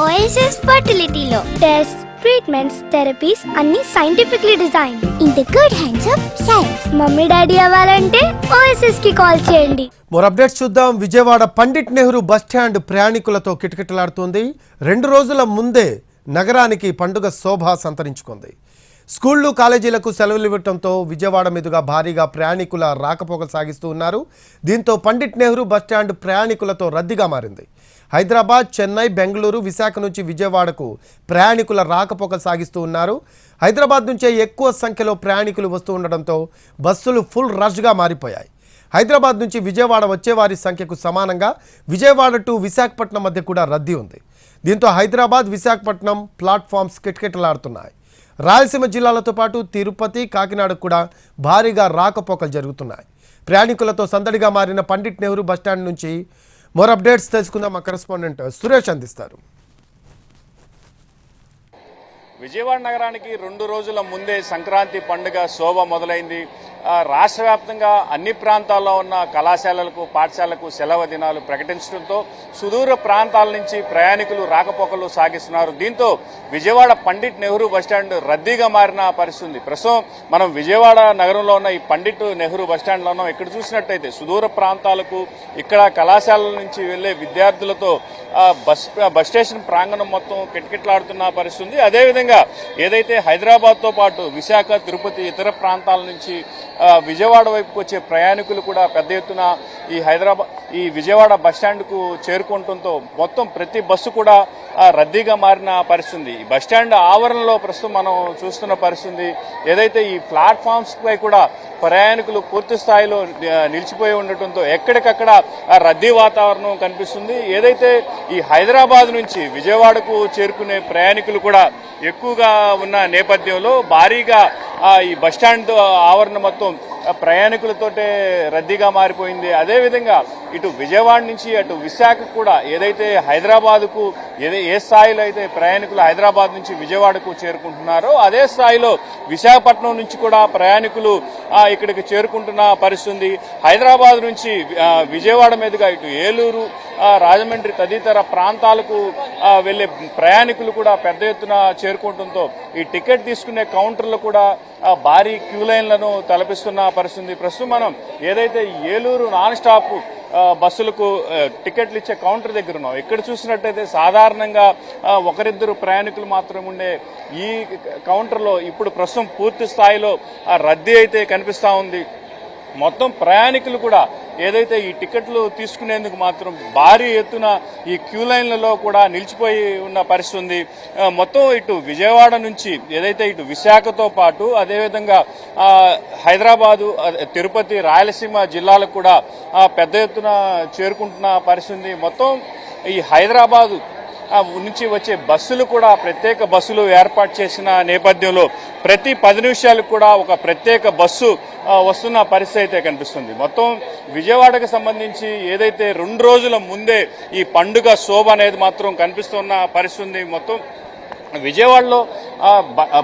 OSS ఫర్టిలిటీలో test treatments therapies అన్ని scientifically design in the good hands of science. Mummy daddy అవ్వాలంటే OSS కి call చేయండి. మరో updates చూద్దాం. విజయవాడ పండిట్ నెహ్రూ బస్టాండ్ ప్రయాణికులతో కిటకిటలాడుతోంది. 2 రోజుల ముందే నగరానికి పండుగ శోభ సంతరించుకుంది. స్కూళ్లు కాలేజీలకు సెలవులు ఇవ్వడంతో విజయవాడ మీదుగా భారీగా ప్రయాణికుల రాకపోకలు సాగిస్తూ ఉన్నారు. దీంతో పండిట్ నెహ్రూ బస్టాండ్ ప్రయాణికులతో రద్దీగా మారింది. హైదరాబాద్, చెన్నై, బెంగళూరు, విశాఖ నుంచి విజయవాడకు ప్రయాణికుల రాకపోకలు సాగిస్తూ ఉన్నారు. హైదరాబాద్ నుంచే ఎక్కువ సంఖ్యలో ప్రయాణికులు వస్తూ ఉండడంతో బస్సులు ఫుల్ రష్గా మారిపోయాయి. హైదరాబాద్ నుంచి విజయవాడ వచ్చేవారి సంఖ్యకు సమానంగా విజయవాడ టు విశాఖపట్నం మధ్య కూడా రద్దీ ఉంది. దీంతో హైదరాబాద్, విశాఖపట్నం ప్లాట్ఫామ్స్ కిటకిటలాడుతున్నాయి. రాయలసీమ జిల్లాలతో పాటు తిరుపతి, కాకినాడకు కూడా భారీగా రాకపోకలు జరుగుతున్నాయి. ప్రయాణికులతో సందడిగా మారిన పండిట్ నెహ్రూ బస్టాండ్ నుంచి మరో అప్డేట్స్ తెలుసుకుందాం. మా కరెస్పాండెంట్ సురేష్ అందిస్తారు. విజయవాడ నగరానికి 2 రోజుల ముందే సంక్రాంతి పండుగ శోభ మొదలైంది. రాష్ట్ర వ్యాప్తంగా అన్ని ప్రాంతాల్లో ఉన్న కళాశాలలకు, పాఠశాలకు సెలవు దినాలు ప్రకటించడంతో సుదూర ప్రాంతాల నుంచి ప్రయాణికులు రాకపోకలు సాగిస్తున్నారు. దీంతో విజయవాడ పండిట్ నెహ్రూ బస్టాండ్ రద్దీగా మారిన పరిస్థితి. ప్రస్తుతం మనం విజయవాడ నగరంలో ఉన్న ఈ పండిట్ నెహ్రూ బస్టాండ్లో ఉన్నాం. ఇక్కడ చూసినట్టయితే సుదూర ప్రాంతాలకు, ఇక్కడ కళాశాలల నుంచి వెళ్లే విద్యార్థులతో బస్ స్టేషన్ ప్రాంగణం మొత్తం కిటకిటలాడుతున్న పరిస్థితి. అదేవిధంగా ఏదైతే హైదరాబాద్తో పాటు విశాఖ, తిరుపతి, ఇతర ప్రాంతాల నుంచి విజయవాడ వైపుకు వచ్చే ప్రయాణికులు కూడా పెద్ద ఎత్తున ఈ విజయవాడ బస్టాండ్కు చేరుకుంటంతో మొత్తం ప్రతి బస్సు కూడా రద్దీగా మారిన పరిస్థితి. ఈ బస్టాండ్ ఆవరణలో ప్రస్తుతం మనం చూస్తున్న పరిస్థితి. ఏదైతే ఈ ప్లాట్ఫామ్స్ పై కూడా ప్రయాణికులు పూర్తి స్థాయిలో నిలిచిపోయి ఉండటంతో ఎక్కడికక్కడ రద్దీ వాతావరణం కనిపిస్తుంది. ఏదైతే ఈ హైదరాబాద్ నుంచి విజయవాడకు చేరుకునే ప్రయాణికులు కూడా ఎక్కువగా ఉన్న నేపథ్యంలో భారీగా ఈ బస్టాండ్ ఆవరణ మొత్తం ప్రయాణికులతోటే రద్దీగా మారిపోయింది. అదేవిధంగా ఇటు విజయవాడ నుంచి అటు విశాఖ కూడా ఏదైతే హైదరాబాద్కు ఏ స్థాయిలో అయితే ప్రయాణికులు హైదరాబాద్ నుంచి విజయవాడకు చేరుకుంటున్నారో అదే స్థాయిలో విశాఖపట్నం నుంచి కూడా ప్రయాణికులు ఇక్కడికి చేరుకుంటున్న పరిస్థితి. హైదరాబాద్ నుంచి విజయవాడ మీదుగా ఇటు ఏలూరు, రాజమండ్రి తదితర ప్రాంతాలకు వెళ్లే ప్రయాణికులు కూడా పెద్ద ఎత్తున చేరుకుంటంతో ఈ టికెట్ తీసుకునే కౌంటర్లు కూడా భారీ క్యూ లైన్లను తలపిస్తున్న పరిస్థితి. ప్రస్తుతం మనం ఏదైతే ఏలూరు నాన్ స్టాప్ బస్సులకు టికెట్లు ఇచ్చే కౌంటర్ దగ్గర ఉన్నాం. ఇక్కడ చూసినట్టయితే సాధారణంగా ఒకరిద్దరు ప్రయాణికులు మాత్రం ఉండే ఈ కౌంటర్లో ఇప్పుడు ప్రస్తుతం పూర్తి స్థాయిలో రద్దీ అయితే కనిపిస్తా ఉంది. మొత్తం ప్రయాణికులు కూడా ఏదైతే ఈ టికెట్లు తీసుకునేందుకు మాత్రం భారీ ఎత్తున ఈ క్యూ లైన్లలో కూడా నిలిచిపోయి ఉన్న పరిస్థితి. మొత్తం ఇటు విజయవాడ నుంచి ఏదైతే ఇటు విశాఖతో పాటు అదేవిధంగా హైదరాబాదు, తిరుపతి, రాయలసీమ జిల్లాలకు కూడా పెద్ద ఎత్తున చేరుకుంటున్న పరిస్థితి. మొత్తం ఈ హైదరాబాదు నుంచి వచ్చే బస్సులు కూడా ప్రత్యేక బస్సులు ఏర్పాటు చేసిన నేపథ్యంలో ప్రతి 10 నిమిషాలకు కూడా ఒక ప్రత్యేక బస్సు వస్తున్న పరిస్థితి అయితే కనిపిస్తుంది. మొత్తం విజయవాడకు సంబంధించి ఏదైతే 2 రోజుల ముందే ఈ పండుగ శోభ అనేది మాత్రం కనిపిస్తున్న పరిస్థితి. మొత్తం విజయవాడలో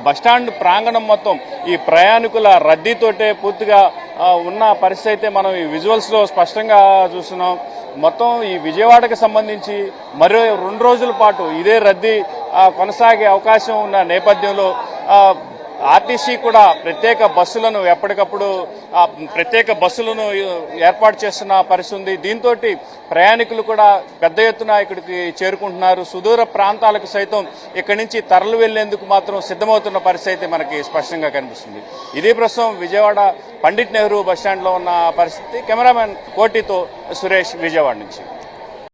బస్టాండ్ ప్రాంగణం మొత్తం ఈ ప్రయాణికుల రద్దీతోటే పూర్తిగా ఉన్న పరిస్థితి అయితే మనం ఈ విజువల్స్ లో స్పష్టంగా చూస్తున్నాం. మొత్తం ఈ విజయవాడకు సంబంధించి మరో 2 రోజుల పాటు ఇదే రద్దీ కొనసాగే అవకాశం ఉన్న నేపథ్యంలో ఆర్టీసీ కూడా ప్రత్యేక బస్సులను ఎప్పటికప్పుడు ప్రత్యేక బస్సులను ఏర్పాటు చేస్తున్న పరిస్థితి. దీంతో ప్రయాణికులు కూడా పెద్ద ఎత్తున ఇక్కడికి చేరుకుంటున్నారు. సుదూర ప్రాంతాలకు సైతం ఇక్కడి నుంచి తరలి వెళ్లేందుకు మాత్రం సిద్ధమవుతున్న పరిస్థితి మనకి స్పష్టంగా కనిపిస్తుంది. ఇది ప్రస్తుతం విజయవాడ పండిట్ నెహ్రూ బస్టాండ్లో ఉన్న పరిస్థితి. కెమెరామెన్ కోటితో సురేష్, విజయవాడ నుంచి.